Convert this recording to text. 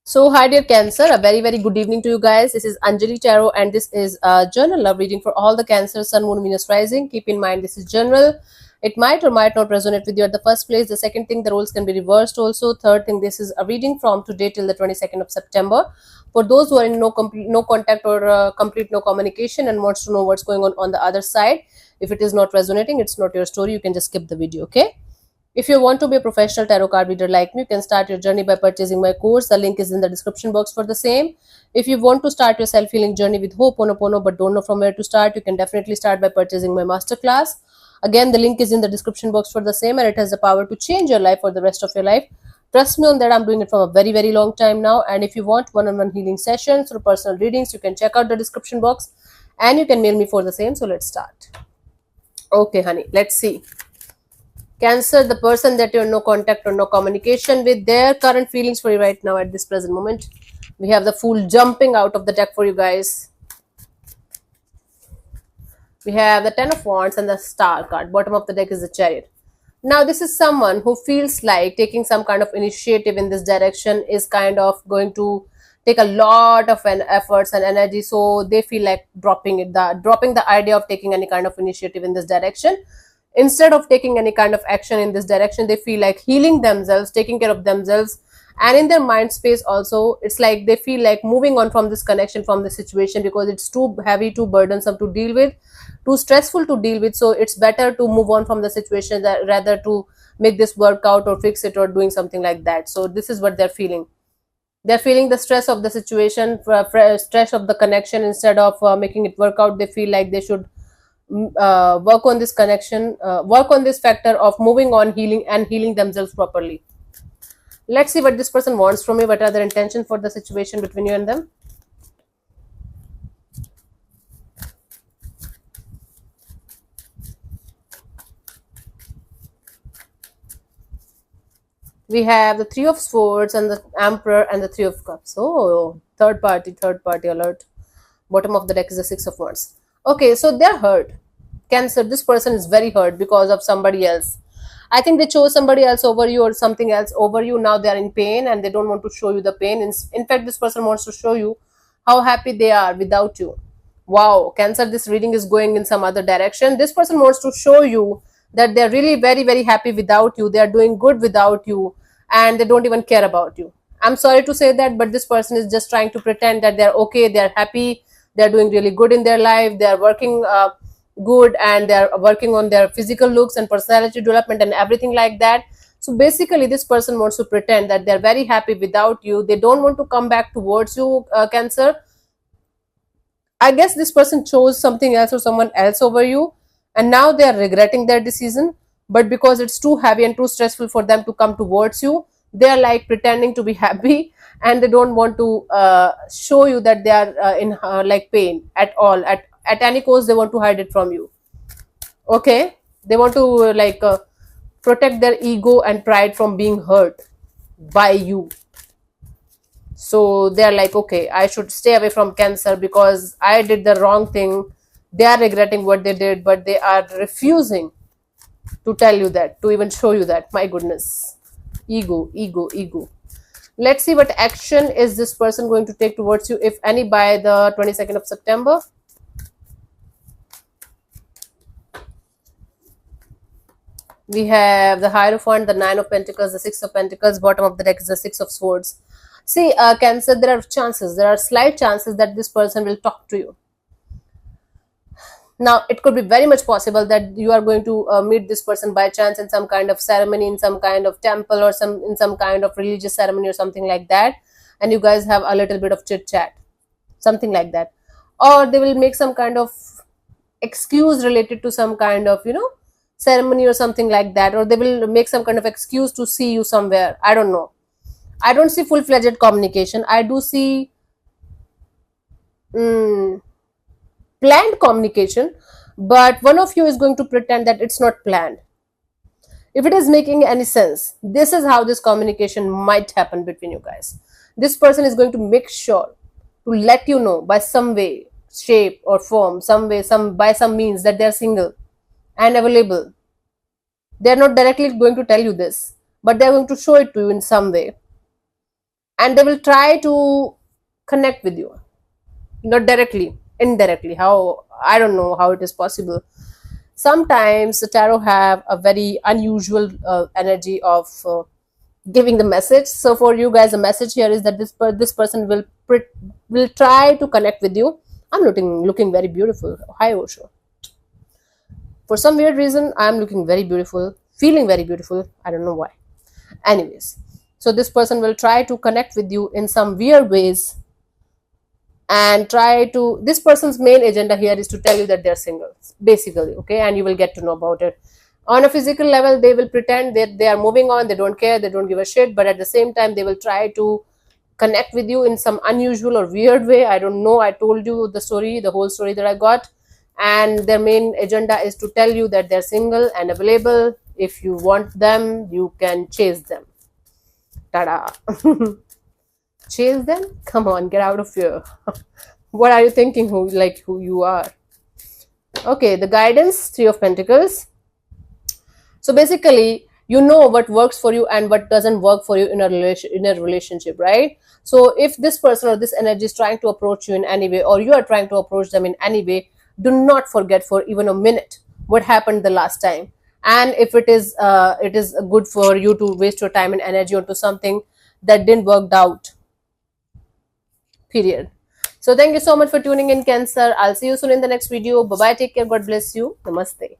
So, hi dear Cancer, a very good evening to you guys. This is Anjali Tarot, and this is a general love reading for all the Cancer, Sun, Moon, Venus, Rising. Keep in mind, this is general. It might or might not resonate with you at the first place. The second thing, the roles can be reversed also. Third thing, this is a reading from today till the 22nd of September. For those who are in no contact or complete no communication and wants to know what's going on the other side, if it is not resonating, it's not your story. You can just skip the video, okay? If you want to be a professional tarot card reader like me, you can start your journey by purchasing my course. The link is in the description box for the same. If you want to start your self-healing journey with Ho'oponopono but don't know from where to start, you can definitely start by purchasing my masterclass. Again, the link is in the description box for the same, and it has the power to change your life for the rest of your life. Trust me on that, I'm doing it from a very long time now. And if you want one-on-one healing sessions or personal readings, you can check out the description box and you can mail me for the same. So let's start. Okay, honey, let's see. Cancer, the person that you're no contact or no communication with, their current feelings for you right now at this present moment. We have the Fool jumping out of the deck for you guys. We have the Ten of Wands and the Star card. Bottom of the deck is the Chariot. Now, this is someone who feels like taking some kind of initiative in this direction is kind of going to take a lot of efforts and energy. So they feel like dropping the idea of taking any kind of initiative in this direction. Instead of taking any kind of action in this direction, they feel like healing themselves, taking care of themselves, and in their mind space also, it's like they feel like moving on from this connection, from the situation, because it's too heavy, too burdensome to deal with, too stressful to deal with. So it's better to move on from the situation rather to make this work out or fix it or doing something like that. So this is what they're feeling. They're feeling the stress of the situation, stress of the connection. Instead of making it work out, they feel like they should work on this connection, work on this factor of moving on, healing themselves properly. Let's see what this person wants from you. What are their intentions for the situation between you and them? We have the Three of Swords and the Emperor and the Three of Cups. Oh, third party alert. Bottom of the deck is the Six of Wands. Okay, so they're hurt. Cancer, this person is very hurt because of somebody else. I think they chose somebody else over you or something else over you. Now they are in pain and they don't want to show you the pain. In fact, this person wants to show you how happy they are without you. Wow, Cancer, this reading is going in some other direction. This person wants to show you that they're really very happy without you. They are doing good without you and they don't even care about you. I'm sorry to say that, but this person is just trying to pretend that they're okay, they're happy, they're doing really good in their life, they're working good, and they're working on their physical looks and personality development and everything like that. So basically, this person wants to pretend that they're very happy without you. They don't want to come back towards you, Cancer. I guess this person chose something else or someone else over you, and now they are regretting their decision. But because it's too heavy and too stressful for them to come towards you, they are like pretending to be happy, and they don't want to show you that they are in like pain at all. At any cost, they want to hide it from you. Okay, they want to protect their ego and pride from being hurt by you. So they're like, okay, I should stay away from Cancer because I did the wrong thing. They are regretting what they did, but they are refusing to tell you that, to even show you that. My goodness, ego. Let's see what action is this person going to take towards you, if any, by the 22nd of September. We have the Hierophant, the Nine of Pentacles, the Six of Pentacles. Bottom of the deck is the Six of Swords. See, Cancer, there are slight chances that this person will talk to you. Now, it could be very much possible that you are going to meet this person by chance in some kind of ceremony, in some kind of temple, or in some kind of religious ceremony or something like that, and you guys have a little bit of chit chat, something like that. Or they will make some kind of excuse related to some kind of ceremony or something like that, or they will make some kind of excuse to see you somewhere. I don't know. I don't see full-fledged communication. I do see planned communication, but one of you is going to pretend that it's not planned. If it is making any sense, this is how this communication might happen between you guys. This person is going to make sure to let you know by some way, shape or form, by some means, that they're single and available. They're not directly going to tell you this, but they're going to show it to you in some way. and they will try to connect with you, not directly, indirectly. How, I don't know how it is possible. Sometimes the tarot have a very unusual energy of giving the message. So for you guys, the message here is that this person will try to connect with you. I'm looking very beautiful. Hi Osho. For some weird reason, I'm looking very beautiful, feeling very beautiful. I don't know why. Anyways, so this person will try to connect with you in some weird ways, and try to, this person's main agenda here is to tell you that they're single, basically. Okay, and you will get to know about it. On a physical level, they will pretend that they are moving on, they don't care, they don't give a shit, but at the same time they will try to connect with you in some unusual or weird way. I don't know, I told you the story, the whole story that I got. And their main agenda is to tell you that they're single and available. If you want them, you can chase them. Tada. Chase them? Come on, get out of here. What are you thinking, who you are? Okay, the guidance, Three of Pentacles. So basically, you know what works for you and what doesn't work for you in a relationship, right? So if this person or this energy is trying to approach you in any way, or you are trying to approach them in any way, do not forget for even a minute what happened the last time. And if it is good for you to waste your time and energy onto something that didn't work out, period. So thank you so much for tuning in, Cancer. I'll see you soon in the next video. Bye bye, take care, God bless you, namaste.